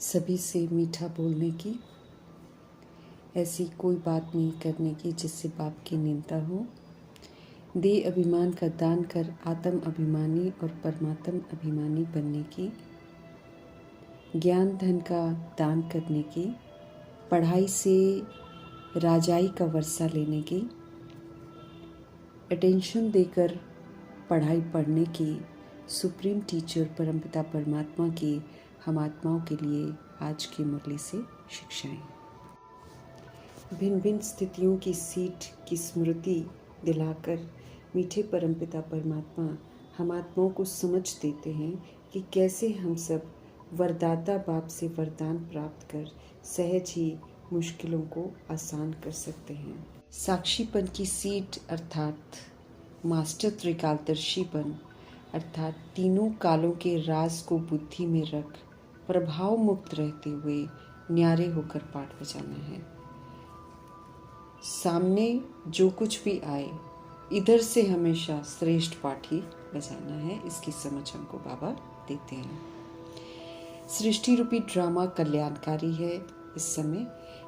सभी से मीठा बोलने की, ऐसी कोई बात नहीं करने की जिससे बाप की निंदा हो। दे अभिमान का दान कर आत्म अभिमानी और परमात्म अभिमानी बनने की, ज्ञान धन का दान करने की, पढ़ाई से राजाई का वर्षा लेने की, अटेंशन देकर पढ़ाई पढ़ने की, सुप्रीम टीचर परमपिता परमात्मा की हम आत्माओं के लिए आज की मुरली से शिक्षाएं। भिन्न भिन्न स्थितियों की सीट की स्मृति दिलाकर मीठे परमपिता परमात्मा हम आत्माओं को समझ देते हैं कि कैसे हम सब वरदाता बाप से वरदान प्राप्त कर सहज ही मुश्किलों को आसान कर सकते हैं। साक्षीपन की सीट अर्थात मास्टर त्रिकालदर्शीपन अर्थात तीनों कालों के राज को बुद्धि में रख प्रभाव मुक्त रहते हुए न्यारे होकर पाठ बजाना है। सामने जो कुछ भी आए इधर से हमेशा श्रेष्ठ पाठ ही बजाना है। इसकी समझ हमको बाबा देते हैं। सृष्टि रूपी ड्रामा कल्याणकारी है। इस समय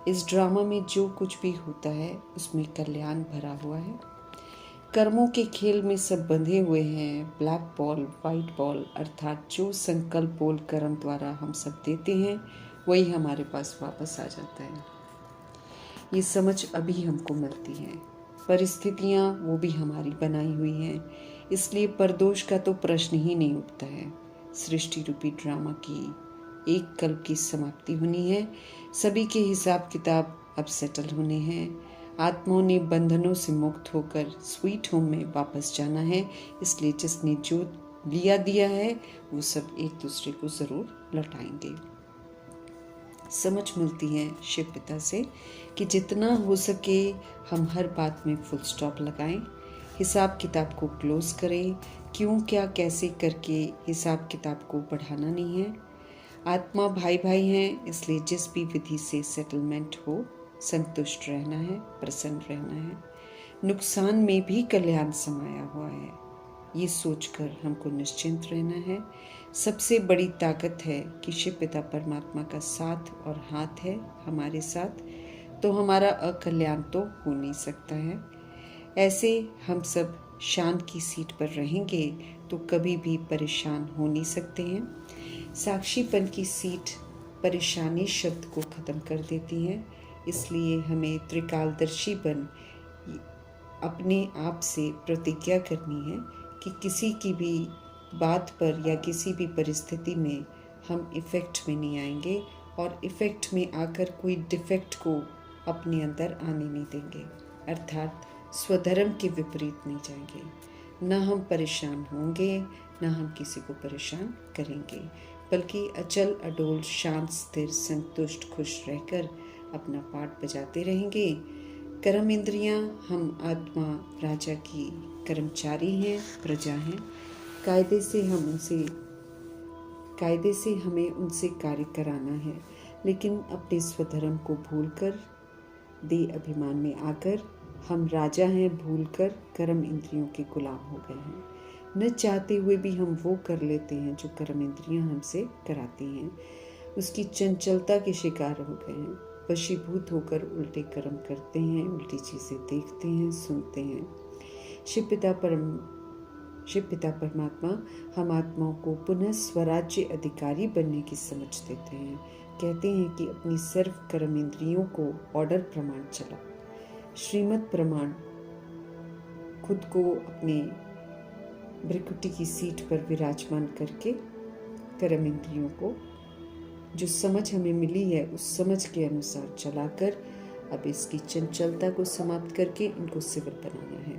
इस ड्रामा में जो कुछ भी होता है उसमें कल्याण भरा हुआ है। कर्मों के खेल में सब बंधे हुए हैं। ब्लैक बॉल वाइट बॉल अर्थात जो संकल्प बोल कर्म द्वारा हम सब देते हैं वही हमारे पास वापस आ जाता है। ये समझ अभी हमको मिलती है। परिस्थितियाँ वो भी हमारी बनाई हुई हैं, इसलिए परदोष का तो प्रश्न ही नहीं उठता है। सृष्टि रूपी ड्रामा की एक कल्प की समाप्ति होनी है। सभी के हिसाब किताब अब सेटल होने हैं। आत्माओं ने बंधनों से मुक्त होकर स्वीट होम में वापस जाना है। इसलिए जिसने जो लिया दिया है वो सब एक दूसरे को ज़रूर लौटाएंगे। समझ मिलती है शिव पिता से कि जितना हो सके हम हर बात में फुल स्टॉप लगाएं, हिसाब किताब को क्लोज करें। क्यों क्या कैसे करके हिसाब किताब को बढ़ाना नहीं है। आत्मा भाई भाई हैं, इसलिए जिस भी विधि से सेटलमेंट हो संतुष्ट रहना है, प्रसन्न रहना है। नुकसान में भी कल्याण समाया हुआ है, ये सोचकर हमको निश्चिंत रहना है। सबसे बड़ी ताकत है कि शिव पिता परमात्मा का साथ और हाथ है हमारे साथ, तो हमारा अकल्याण तो हो नहीं सकता है। ऐसे हम सब शांत की सीट पर रहेंगे तो कभी भी परेशान हो नहीं सकते हैं। साक्षीपन की सीट परेशानी शब्द को ख़त्म कर देती है। इसलिए हमें त्रिकालदर्शी बन अपने आप से प्रतिज्ञा करनी है कि किसी की भी बात पर या किसी भी परिस्थिति में हम इफ़ेक्ट में नहीं आएंगे और इफ़ेक्ट में आकर कोई डिफेक्ट को अपने अंदर आने नहीं देंगे, अर्थात स्वधर्म के विपरीत नहीं जाएंगे। न हम परेशान होंगे न हम किसी को परेशान करेंगे, बल्कि अचल अडोल शांत स्थिर संतुष्ट खुश रहकर अपना पाठ बजाते रहेंगे। कर्म इंद्रियां हम आत्मा राजा की कर्मचारी हैं, प्रजा हैं। कायदे से हमें उनसे कार्य कराना है, लेकिन अपने स्वधर्म को भूलकर दे अभिमान में आकर हम राजा हैं भूलकर कर्म इंद्रियों के गुलाम हो गए हैं। न चाहते हुए भी हम वो कर लेते हैं जो कर्म इंद्रियां हमसे कराती हैं। उसकी चंचलता के शिकार हो गए हैं। वशीभूत होकर उल्टे कर्म करते हैं, उल्टी चीज़ें देखते हैं, सुनते हैं। शिव पिता परमात्मा हम आत्माओं को पुनः स्वराज्य अधिकारी बनने की समझ देते हैं। कहते हैं कि अपनी सर्व कर्म इंद्रियों को ऑर्डर प्रमाण चला, श्रीमत प्रमाण खुद को अपने भ्रिकुटी की सीट पर विराजमान करके कर्म इंद्रियों को जो समझ हमें मिली है उस समझ के अनुसार चलाकर अब इसकी चंचलता को समाप्त करके इनको सिविल बनाना है।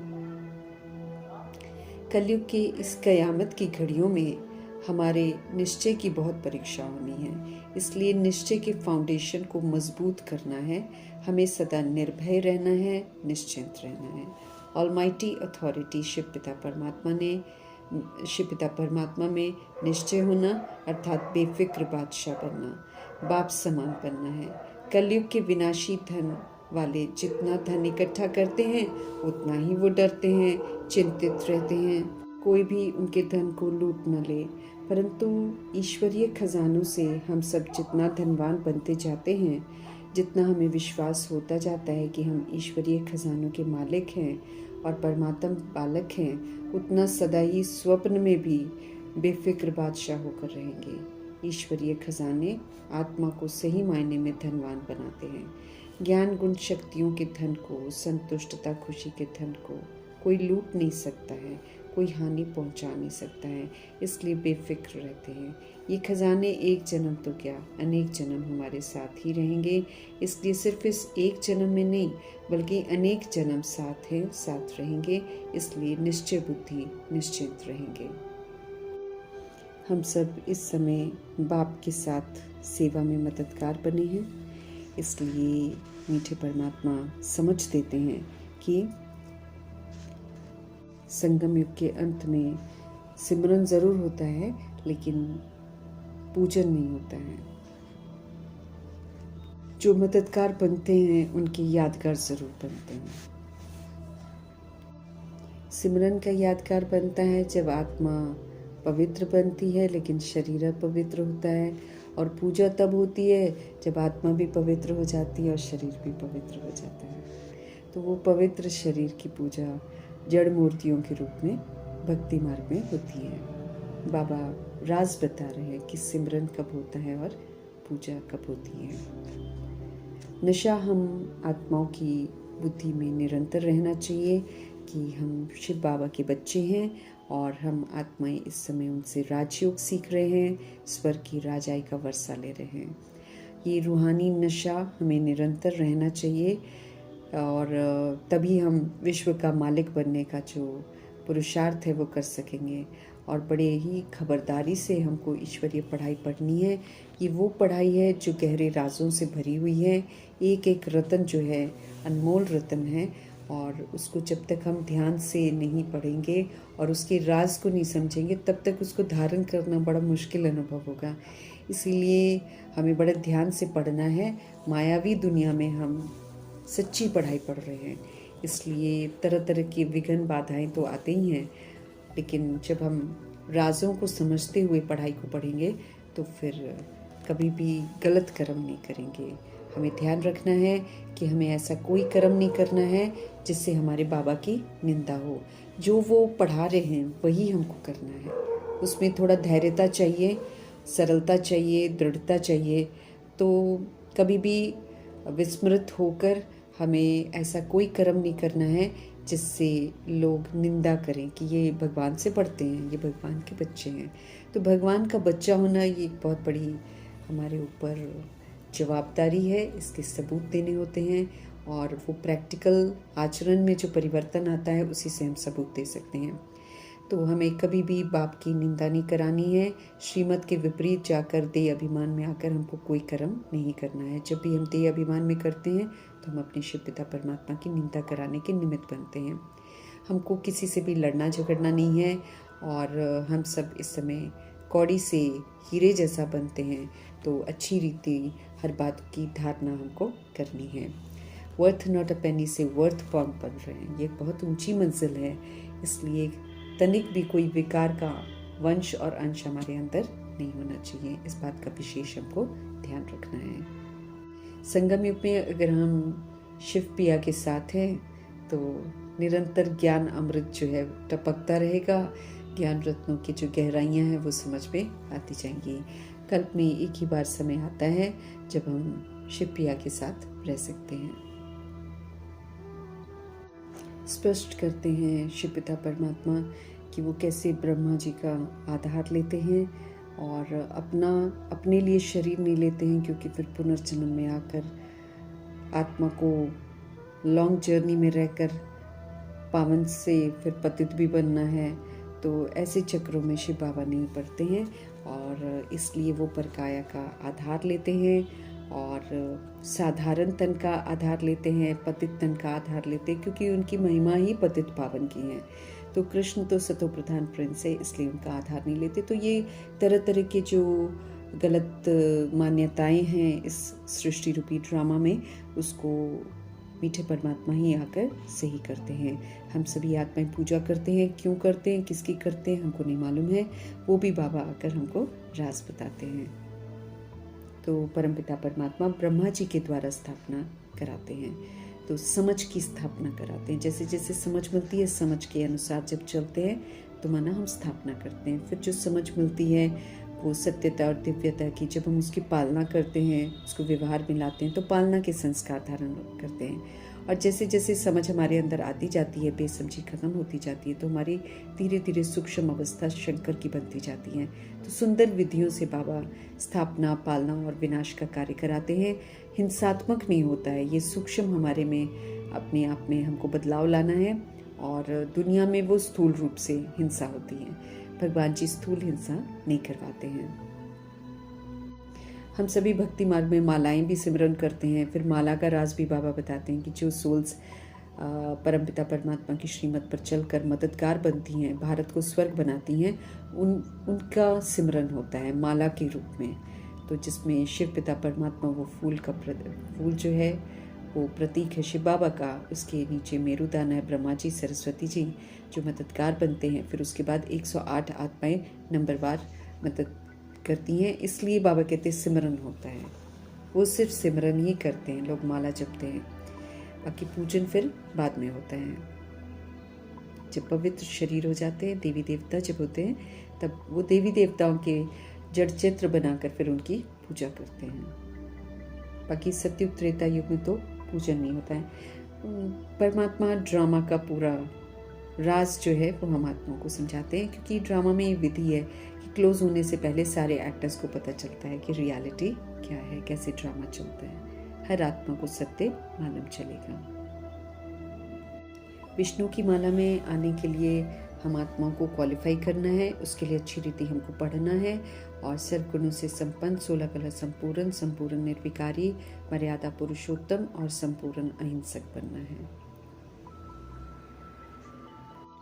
कलयुग के इस कयामत की घड़ियों में हमारे निश्चय की बहुत परीक्षा होनी है, इसलिए निश्चय के फाउंडेशन को मजबूत करना है। हमें सदा निर्भय रहना है, निश्चिंत रहना है। ऑलमाइटी अथॉरिटी शिव पिता परमात्मा में निश्चय होना अर्थात बेफिक्र बादशाह बनना, बाप समान बनना है। कलयुग के विनाशी धन वाले जितना धन इकट्ठा करते हैं उतना ही वो डरते हैं, चिंतित रहते हैं। कोई भी उनके धन को लूट न ले। परंतु ईश्वरीय खजानों से हम सब जितना धनवान बनते जाते हैं, जितना हमें विश्वास होता जाता है कि हम ईश्वरीय खजानों के मालिक हैं और परमात्म बालक हैं, उतना सदा ही स्वप्न में भी बेफिक्र बादशाह होकर रहेंगे। ईश्वरीय खजाने आत्मा को सही मायने में धनवान बनाते हैं। ज्ञान गुण शक्तियों के धन को, संतुष्टता खुशी के धन को कोई लूट नहीं सकता है, कोई हानि पहुंचा नहीं सकता है, इसलिए बेफिक्र रहते हैं। ये खजाने एक जन्म तो क्या, अनेक जन्म हमारे साथ ही रहेंगे। इसलिए सिर्फ इस एक जन्म में नहीं बल्कि अनेक जन्म साथ हैं, साथ रहेंगे। इसलिए निश्चय बुद्धि, निश्चिंत रहेंगे। हम सब इस समय बाप के साथ सेवा में मददगार बने हैं। इसलिए मीठे परमात्मा समझ देते हैं कि संगम युग के अंत में सिमरन ज़रूर होता है, लेकिन पूजन नहीं होता है। जो मददगार बनते हैं उनके यादगार ज़रूर बनते हैं। सिमरन का यादगार बनता है जब आत्मा पवित्र बनती है लेकिन शरीर अपवित्र होता है, और पूजा तब होती है जब आत्मा भी पवित्र हो जाती है और शरीर भी पवित्र हो जाता है। तो वो पवित्र शरीर की पूजा जड़ मूर्तियों के रूप में भक्ति मार्ग में होती है। बाबा राज बता रहे हैं कि सिमरन कब होता है और पूजा कब होती है। नशा हम आत्माओं की बुद्धि में निरंतर रहना चाहिए कि हम शिव बाबा के बच्चे हैं और हम आत्माएं इस समय उनसे राजयोग सीख रहे हैं, स्वर्ग की राजाई का वर्षा ले रहे हैं। ये रूहानी नशा हमें निरंतर रहना चाहिए और तभी हम विश्व का मालिक बनने का जो पुरुषार्थ है वो कर सकेंगे। और बड़े ही खबरदारी से हमको ईश्वरीय पढ़ाई पढ़नी है। ये वो पढ़ाई है जो गहरे राजों से भरी हुई है। एक एक रत्न जो है अनमोल रत्न है, और उसको जब तक हम ध्यान से नहीं पढ़ेंगे और उसके राज को नहीं समझेंगे तब तक उसको धारण करना बड़ा मुश्किल अनुभव होगा। इसीलिए हमें बड़े ध्यान से पढ़ना है। मायावी दुनिया में हम सच्ची पढ़ाई पढ़ रहे हैं, इसलिए तरह तरह की विघ्न बाधाएं तो आते ही हैं, लेकिन जब हम राजों को समझते हुए पढ़ाई को पढ़ेंगे तो फिर कभी भी गलत कर्म नहीं करेंगे। हमें ध्यान रखना है कि हमें ऐसा कोई कर्म नहीं करना है जिससे हमारे बाबा की निंदा हो। जो वो पढ़ा रहे हैं वही हमको करना है। उसमें थोड़ा धैर्यता चाहिए, सरलता चाहिए, दृढ़ता चाहिए। तो कभी भी विस्मृत होकर हमें ऐसा कोई कर्म नहीं करना है जिससे लोग निंदा करें कि ये भगवान से पढ़ते हैं, ये भगवान के बच्चे हैं। तो भगवान का बच्चा होना ये एक बहुत बड़ी हमारे ऊपर जवाबदारी है। इसके सबूत देने होते हैं और वो प्रैक्टिकल आचरण में जो परिवर्तन आता है उसी से हम सबूत दे सकते हैं। तो हमें कभी भी बाप की निंदा नहीं करानी है। श्रीमत के विपरीत जाकर देह अभिमान में आकर हमको कोई कर्म नहीं करना है। जब भी हम देह अभिमान में करते हैं तो हम अपने शिव पिता परमात्मा की निंदा कराने के निमित्त बनते हैं। हमको किसी से भी लड़ना झगड़ना नहीं है, और हम सब इस समय कौड़ी से हीरे जैसा बनते हैं। तो अच्छी रीति हर बात की धारणा हमको करनी है। वर्थ नॉट अ पेनी से वर्थ पाउंड बन रहे हैं। ये बहुत ऊंची मंजिल है, इसलिए तनिक भी कोई विकार का वंश और अंश हमारे अंदर नहीं होना चाहिए। इस बात का विशेष हमको ध्यान रखना है। संगम युग में अगर हम शिव पिया के साथ हैं तो निरंतर ज्ञान अमृत जो है टपकता रहेगा। ज्ञान रत्नों की जो गहराइयाँ हैं वो समझ में आती जाएंगी। कल्प में एक ही बार समय आता है जब हम शिव पिया के साथ रह सकते हैं। स्पष्ट करते हैं शिव पिता परमात्मा कि वो कैसे ब्रह्मा जी का आधार लेते हैं और अपने लिए शरीर नहीं लेते हैं, क्योंकि फिर पुनर्जन्म में आकर आत्मा को लॉन्ग जर्नी में रहकर पावन से फिर पतित भी बनना है। तो ऐसे चक्रों में शिव बाबा नहीं पड़ते हैं और इसलिए वो परकाया का आधार लेते हैं और साधारण तन का आधार लेते हैं, पतित तन का आधार लेते हैं, क्योंकि उनकी महिमा ही पतित पावन की है। तो कृष्ण तो सतो प्रधान प्रिंस है, इसलिए उनका आधार नहीं लेते। तो ये तरह तरह के जो गलत मान्यताएं हैं इस सृष्टि रूपी ड्रामा में, उसको मीठे परमात्मा ही आकर सही करते हैं। हम सभी आत्माएं पूजा करते हैं, क्यों करते हैं, किसकी करते हैं हमको नहीं मालूम है, वो भी बाबा आकर हमको राज बताते हैं। तो परमपिता परमात्मा ब्रह्मा जी के द्वारा स्थापना कराते हैं, तो समझ की स्थापना कराते हैं। जैसे जैसे समझ मिलती है, समझ के अनुसार जब चलते हैं तो माना हम स्थापना करते हैं। फिर जो समझ मिलती है वो सत्यता और दिव्यता की, जब हम उसकी पालना करते हैं, उसको व्यवहार में लाते हैं, तो पालना के संस्कार धारण करते हैं। और जैसे जैसे समझ हमारे अंदर आती जाती है, बेसमझी खत्म होती जाती है, तो हमारी धीरे धीरे सूक्ष्म अवस्था शंकर की बनती जाती है। तो सुंदर विधियों से बाबा स्थापना, पालना और विनाश का कार्य कराते हैं। हिंसात्मक नहीं होता है, ये सूक्ष्म हमारे में अपने आप में हमको बदलाव लाना है। और दुनिया में वो स्थूल रूप से हिंसा होती है, भगवान जी स्थूल हिंसा नहीं करवाते हैं। हम सभी भक्ति मार्ग में मालाएं भी सिमरन करते हैं। फिर माला का राज भी बाबा बताते हैं कि जो सोल्स परमपिता परमात्मा की श्रीमत पर चलकर मददगार बनती हैं, भारत को स्वर्ग बनाती हैं, उनका सिमरन होता है माला के रूप में। तो जिसमें शिव पिता परमात्मा वो फूल जो है वो प्रतीक है शिव बाबा का, उसके नीचे मेरुदान है, ब्रह्मा जी, सरस्वती जी जो मददगार बनते हैं। फिर उसके बाद 108 आत्माएं नंबरवार मदद करती हैं, इसलिए बाबा कहते हैं सिमरन होता है। वो सिर्फ सिमरन ही करते हैं, लोग माला जपते हैं, बाकी पूजन फिर बाद में होता है। जब पवित्र शरीर हो जाते हैं, देवी देवता जब होते हैं, तब वो देवी देवताओं के जड़ चित्र बनाकर फिर उनकी पूजा करते हैं। बाकी सतयुग त्रेता युग में तो पूजन नहीं होता है। परमात्मा ड्रामा का पूरा राज जो है वो हम आत्माओं को समझाते हैं, क्योंकि ड्रामा में ये विधि है कि क्लोज होने से पहले सारे एक्टर्स को पता चलता है कि रियलिटी क्या है, कैसे ड्रामा चलता है। हर आत्मा को सत्य मालूम चलेगा। विष्णु की माला में आने के लिए हम आत्माओं को क्वालिफाई करना है, उसके लिए अच्छी रीति हमको पढ़ना है और सर्व गुणों से संपन्न, 16 कला संपूर्ण, संपूर्ण निर्विकारी, मर्यादा पुरुषोत्तम और संपूर्ण अहिंसक बनना है।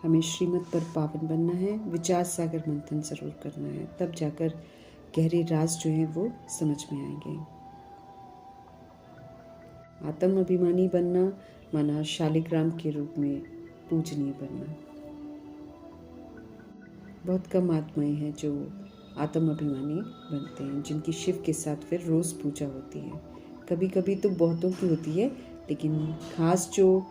हमें श्रीमत पर पावन बनना है, विचार सागर मंथन जरूर करना है, तब जाकर गहरे राज जो हैं वो समझ में आएंगे। आत्म अभिमानी बनना माना शालिग्राम के रूप में पूजनीय बनना। बहुत कम आत्माएं हैं जो आत्म अभिमानी बनते हैं, जिनकी शिव के साथ फिर रोज़ पूजा होती है। कभी कभी तो बहुतों की होती है, लेकिन खास जो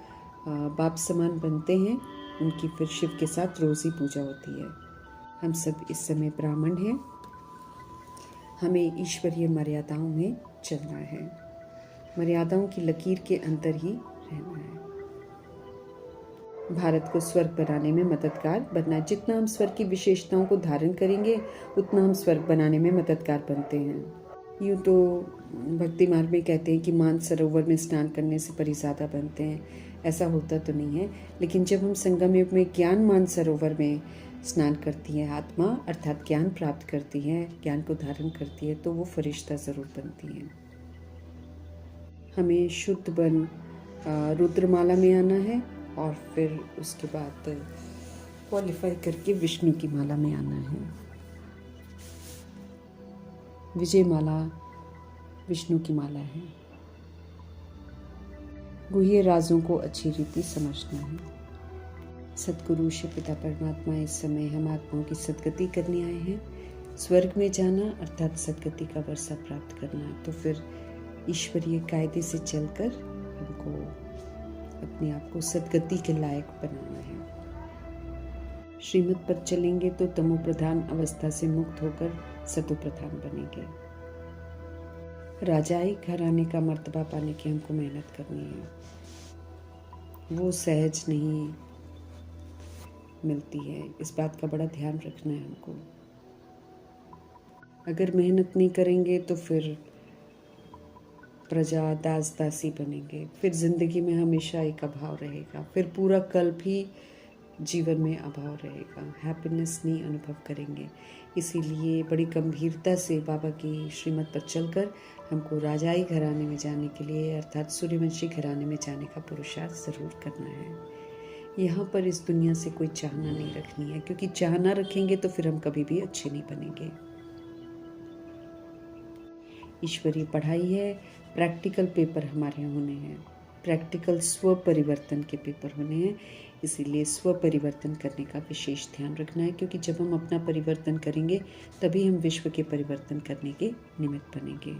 बाप समान बनते हैं उनकी फिर शिव के साथ रोज़ ही पूजा होती है। हम सब इस समय ब्राह्मण हैं, हमें ईश्वरीय मर्यादाओं में चलना है, मर्यादाओं की लकीर के अंदर ही रहना है। भारत को स्वर्ग बनाने में मददगार बनना है। जितना हम स्वर्ग की विशेषताओं को धारण करेंगे उतना हम स्वर्ग बनाने में मददगार बनते हैं। यूँ तो भक्ति मार्ग में कहते हैं कि मान सरोवर में स्नान करने से परी ज़्यादा बनते हैं, ऐसा होता तो नहीं है। लेकिन जब हम संगम युग में ज्ञान मान सरोवर में स्नान करती है आत्मा, अर्थात ज्ञान प्राप्त करती है, ज्ञान को धारण करती है, तो वो फरिश्ता ज़रूर बनती है। हमें शुद्ध बन रुद्रमाला में आना है और फिर उसके बाद क्वालिफाई करके विष्णु की माला में आना है। विजय माला विष्णु की माला है। गुह्य राजों को अच्छी रीति समझना है। सतगुरु शिव पिता परमात्मा इस समय हम आत्माओं की सदगति करने आए हैं। स्वर्ग में जाना अर्थात सदगति का वर्षा प्राप्त करना, तो फिर ईश्वरीय कायदे से चलकर हमको अपने आप को सदगति के लायक बनाना है। श्रीमत पर चलेंगे तो तमो प्रधान अवस्था से मुक्त होकर सतो प्रधान बनेंगे। राजाई घराने का मर्तबा पाने की हमको मेहनत करनी है, वो सहज नहीं मिलती है, इस बात का बड़ा ध्यान रखना है हमको। अगर मेहनत नहीं करेंगे तो फिर प्रजा दास दासी बनेंगे, फिर जिंदगी में हमेशा एक अभाव रहेगा, फिर पूरा कल्प ही जीवन में अभाव रहेगा, हैप्पीनेस नहीं अनुभव करेंगे। इसीलिए बड़ी गंभीरता से बाबा की श्रीमत पर चलकर हमको राजाई घराने में जाने के लिए अर्थात सूर्यवंशी घराने में जाने का पुरुषार्थ ज़रूर करना है। यहाँ पर इस दुनिया से कोई चाहना नहीं रखनी है, क्योंकि चाहना रखेंगे तो फिर हम कभी भी अच्छे नहीं बनेंगे। ईश्वरीय पढ़ाई है, प्रैक्टिकल पेपर हमारे होने हैं, प्रैक्टिकल स्व परिवर्तन के पेपर होने हैं, इसीलिए स्व परिवर्तन करने का विशेष ध्यान रखना है, क्योंकि जब हम अपना परिवर्तन करेंगे तभी हम विश्व के परिवर्तन करने के निमित्त बनेंगे।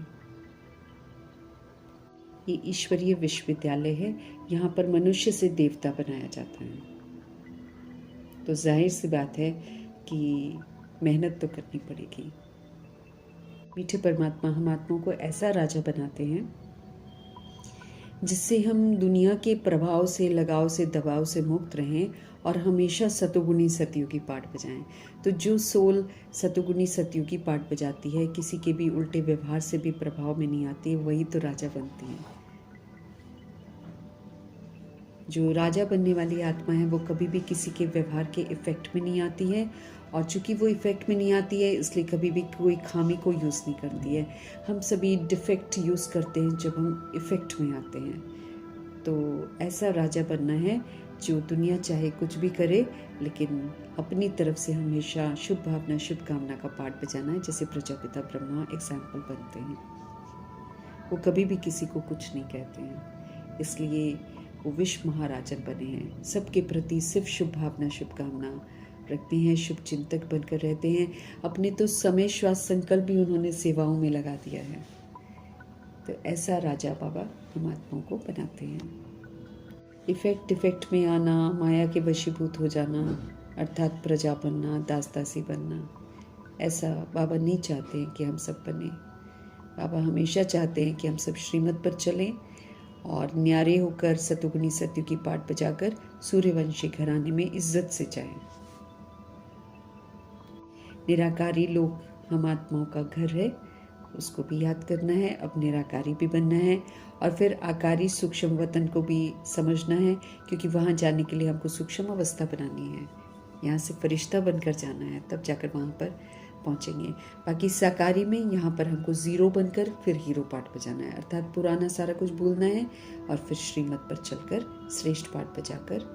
ये ईश्वरीय विश्वविद्यालय है, यहाँ पर मनुष्य से देवता बनाया जाता है, तो जाहिर सी बात है कि मेहनत तो करनी पड़ेगी। मीठे परमात्मा हम आत्माओं को ऐसा राजा बनाते हैं जिससे हम दुनिया के प्रभाव से, लगाव से, दबाव से मुक्त रहें और हमेशा सतोगुणी सतयुगी पाठ बजाएं। तो जो सोल सतोगुणी सतयुगी पाठ बजाती है, किसी के भी उल्टे व्यवहार से भी प्रभाव में नहीं आती है, वही तो राजा बनती है। जो राजा बनने वाली आत्मा है वो कभी भी किसी के व्यवहार के इफेक्ट में नहीं आती है, और चूंकि वो इफेक्ट में नहीं आती है इसलिए कभी भी कोई खामी को यूज़ नहीं करती है। हम सभी डिफेक्ट यूज़ करते हैं जब हम इफेक्ट में आते हैं। तो ऐसा राजा बनना है जो दुनिया चाहे कुछ भी करे, लेकिन अपनी तरफ से हमेशा शुभ भावना, शुभकामना का पाठ बजाना है, जैसे प्रजापिता ब्रह्मा एग्जाम्पल बनते हैं। वो कभी भी किसी को कुछ नहीं कहते हैं, इसलिए वो विश्व महाराजन बने हैं। सबके प्रति सिर्फ शुभ भावना, शुभकामना रखते हैं, शुभ चिंतक बनकर रहते हैं। अपने तो समय, श्वास, संकल्प भी उन्होंने सेवाओं में लगा दिया है। तो ऐसा राजा बाबा हम आत्माओं को बनाते हैं। इफेक्ट में आना, माया के वशीभूत हो जाना, अर्थात प्रजा बनना, दास दासी बनना, ऐसा बाबा नहीं चाहते हैं कि हम सब बने। बाबा हमेशा चाहते हैं कि हम सब श्रीमत पर चलें और न्यारे होकर सतुगुनी सतयुगी पाठ बजाकर सूर्यवंशी घराने में इज्जत से जाएं। निराकारी लोक हम आत्माओं का घर है, उसको भी याद करना है। अब निराकारी भी बनना है और फिर आकारी सूक्ष्म वतन को भी समझना है, क्योंकि वहाँ जाने के लिए हमको सूक्ष्म अवस्था बनानी है। यहाँ से फरिश्ता बनकर जाना है, तब जाकर वहाँ पर पहुँचेंगे। बाकी साकारी में यहाँ पर हमको ज़ीरो बनकर फिर हीरो पाठ बजाना है, अर्थात पुराना सारा कुछ भूलना है और फिर श्रीमत पर चलकर श्रेष्ठ पाठ बजाकर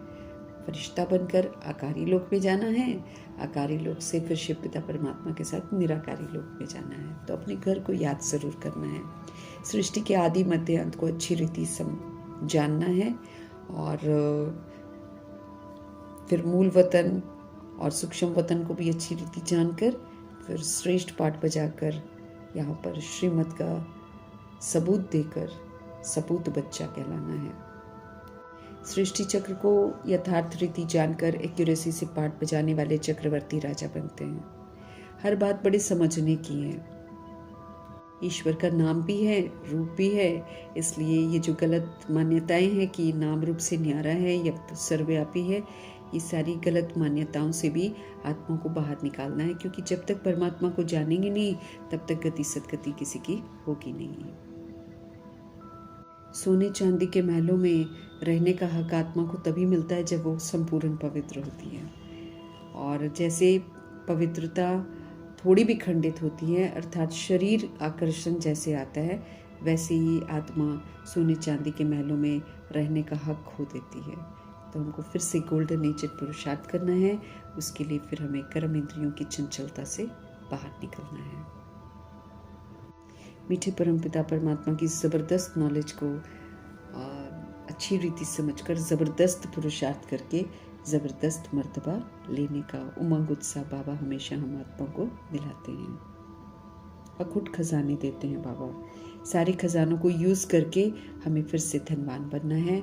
फरिश्ता बनकर आकारी लोक में जाना है। आकारी लोक से फिर शिव पिता परमात्मा के साथ निराकारी लोक में जाना है। तो अपने घर को याद जरूर करना है। सृष्टि के आदि मध्य अंत को अच्छी रीति जानना है और फिर मूल वतन और सूक्ष्म वतन को भी अच्छी रीति जानकर फिर श्रेष्ठ पाठ बजाकर यहाँ पर श्रीमत का सबूत देकर सपूत बच्चा कहलाना है। सृष्टि चक्र को यथार्थ रीति जानकर एक्यूरेसी से पाठ बजाने वाले चक्रवर्ती राजा बनते हैं। हर बात बड़े समझने की है। ईश्वर का नाम भी है, रूप भी है, इसलिए ये जो गलत मान्यताएं हैं कि नाम रूप से न्यारा है या सर्वव्यापी है, ये सारी गलत मान्यताओं से भी आत्मा को बाहर निकालना है, क्योंकि जब तक परमात्मा को जानेंगे नहीं तब तक गति सदगति किसी की होगी नहीं। सोने चांदी के महलों में रहने का हक आत्मा को तभी मिलता है जब वो संपूर्ण पवित्र होती है, और जैसे पवित्रता थोड़ी भी खंडित होती है, अर्थात शरीर आकर्षण जैसे आता है, वैसे ही आत्मा सोने चांदी के महलों में रहने का हक खो देती है। तो हमको फिर से गोल्डन नेचर पुरुषार्थ करना है। उसके लिए फिर हमें कर्म इंद्रियों की चंचलता से बाहर निकलना है। मीठे परमपिता परमात्मा की ज़बरदस्त नॉलेज को अच्छी रीति समझकर ज़बरदस्त पुरुषार्थ करके ज़बरदस्त मर्तबा लेने का उमंग उत्साह बाबा हमेशा हम आत्माओं को दिलाते हैं। अखुट खजाने देते हैं बाबा। सारे खजानों को यूज़ करके हमें फिर से धनवान बनना है,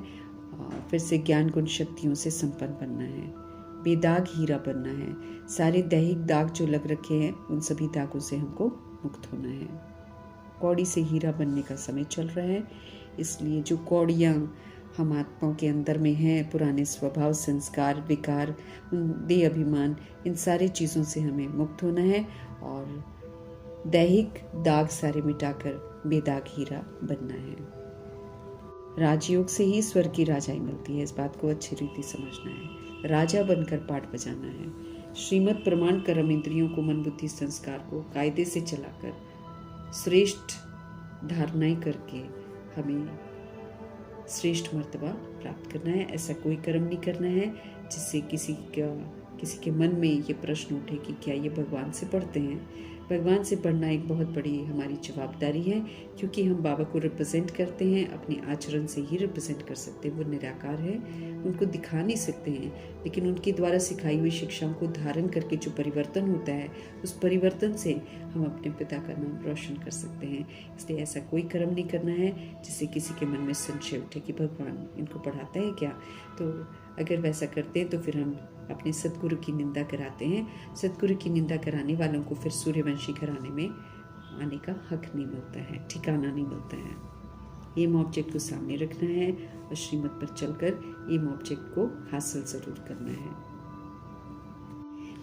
फिर से ज्ञान गुण शक्तियों से संपन्न बनना है, बेदाग हीरा बनना है। सारे दैहिक दाग जो लग रखे हैं उन सभी दागों से हमको मुक्त होना है। कौड़ी से हीरा बनने का समय चल रहा है, इसलिए जो कौड़ियाँ हम आत्माओं के अंदर में हैं, पुराने स्वभाव, संस्कार, विकार, देह अभिमान, इन सारी चीज़ों से हमें मुक्त होना है और दैहिक दाग सारे मिटाकर बेदाग हीरा बनना है। राजयोग से ही स्वर्ग की राजाई मिलती है, इस बात को अच्छी रीति समझना है। राजा बनकर पाठ बजाना है। श्रीमत प्रमाण कर्म इंद्रियों को, मन बुद्धि संस्कार को कायदे से चलाकर श्रेष्ठ धारणाएं करके हमें श्रेष्ठ मर्तबा प्राप्त करना है। ऐसा कोई कर्म नहीं करना है जिससे किसी के मन में ये प्रश्न उठे कि क्या ये भगवान से पढ़ते हैं। भगवान से बढ़ना एक बहुत बड़ी हमारी जवाबदारी है, क्योंकि हम बाबा को रिप्रेजेंट करते हैं, अपने आचरण से ही रिप्रेजेंट कर सकते हैं। वो निराकार है, उनको दिखा नहीं सकते हैं, लेकिन उनके द्वारा सिखाई हुई शिक्षाओं को धारण करके जो परिवर्तन होता है, उस परिवर्तन से हम अपने पिता का नाम रोशन कर सकते हैं। इसलिए ऐसा कोई कर्म नहीं करना है जिससे किसी के मन में संशय उठे कि भगवान इनको पढ़ाता है क्या। तो अगर वैसा करते हैं तो फिर हम अपने सतगुरु की निंदा कराते हैं। सतगुरु की निंदा कराने वालों को फिर सूर्यवंशी घराने में आने का हक नहीं मिलता है, ठिकाना नहीं मिलता है। एम ऑब्जेक्ट को सामने रखना है और श्रीमत पर चलकर एम ऑब्जेक्ट को हासिल जरूर करना है।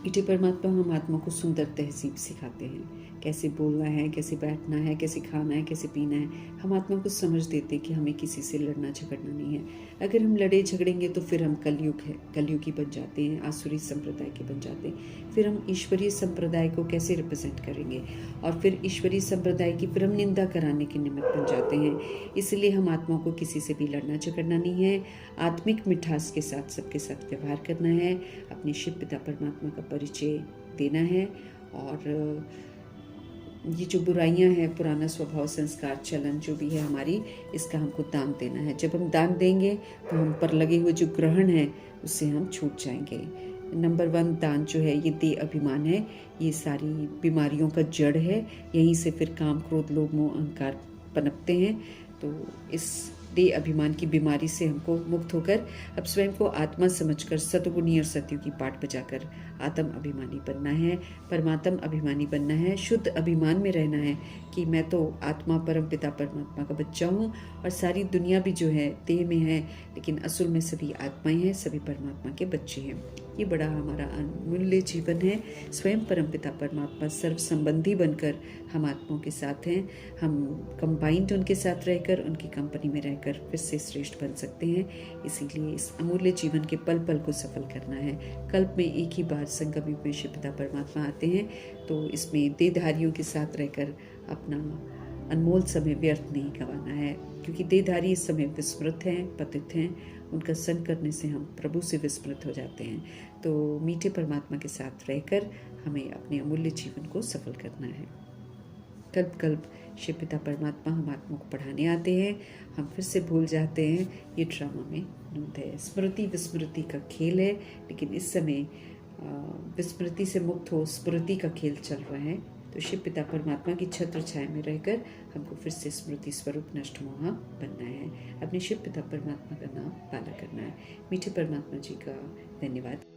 मीठे परमात्मा हम आत्मा को सुंदर तहजीब सिखाते हैं, कैसे बोलना है, कैसे बैठना है, कैसे खाना है, कैसे पीना है। हम आत्मा को समझ देते हैं कि हमें किसी से लड़ना झगड़ना नहीं है। अगर हम लड़े झगड़ेंगे तो फिर हम कलयुगी बन जाते हैं, आसुरी संप्रदाय के बन जाते हैं। फिर हम ईश्वरीय संप्रदाय को कैसे रिप्रेजेंट करेंगे, और फिर ईश्वरीय संप्रदाय की फिर हम निंदा कराने के निमित्त बन जाते हैं। इसलिए हम आत्मा को किसी से भी लड़ना झगड़ना नहीं है, आत्मिक मिठास के साथ सबके साथ व्यवहार करना है, अपने शिव पिता परमात्मा का परिचय देना है। और ये जो बुराइयां हैं, पुराना स्वभाव, संस्कार, चलन जो भी है हमारी, इसका हमको दान देना है। जब हम दान देंगे तो हम पर लगे हुए जो ग्रहण है उससे हम छूट जाएंगे। नंबर 1 दान जो है ये देह अभिमान है, ये सारी बीमारियों का जड़ है। यहीं से फिर काम, क्रोध, लोभ, मोह, अहंकार पनपते हैं। तो इस देह अभिमान की बीमारी से हमको मुक्त होकर अब स्वयं को आत्मा समझकर सतगुणी और सतयुगी पाठ बजाकर आत्म अभिमानी बनना है, परमात्म अभिमानी बनना है, शुद्ध अभिमान में रहना है कि मैं तो आत्मा परम पिता परमात्मा का बच्चा हूँ और सारी दुनिया भी जो है देह में है, लेकिन असल में सभी आत्माएं हैं, सभी परमात्मा के बच्चे हैं। ये बड़ा हमारा अमूल्य जीवन है। स्वयं परम पिता परमात्मा सर्व संबंधी बनकर हम आत्माओं के साथ हैं। हम कंबाइंड उनके साथ रहकर, उनकी कंपनी में रहकर फिर से श्रेष्ठ बन सकते हैं। इसीलिए इस अमूल्य जीवन के पल पल को सफल करना है। कल्प में एक ही बार संगम युग में शिव पिता परमात्मा आते हैं, तो इसमें देहधारियों के साथ रहकर अपना अनमोल समय व्यर्थ नहीं गंवाना है, क्योंकि देहधारी इस समय विस्मृत हैं, पतित हैं। उनका संग करने से हम प्रभु से विस्मृत हो जाते हैं। तो मीठे परमात्मा के साथ रहकर हमें अपने अमूल्य जीवन को सफल करना है। कल्प कल्प शिव पिता परमात्मा हम आत्मा को पढ़ाने आते हैं, हम फिर से भूल जाते हैं। ये ड्रामा में नूत है, स्मृति विस्मृति का खेल है, लेकिन इस समय विस्मृति से मुक्त हो स्मृति का खेल चल रहा है। तो शिव पिता परमात्मा की छत्र छाया में रहकर हमको फिर से स्मृति स्वरूप नष्ट मोहा बनना है, अपने शिव पिता परमात्मा का नाम पाला करना है। मीठे परमात्मा जी का धन्यवाद।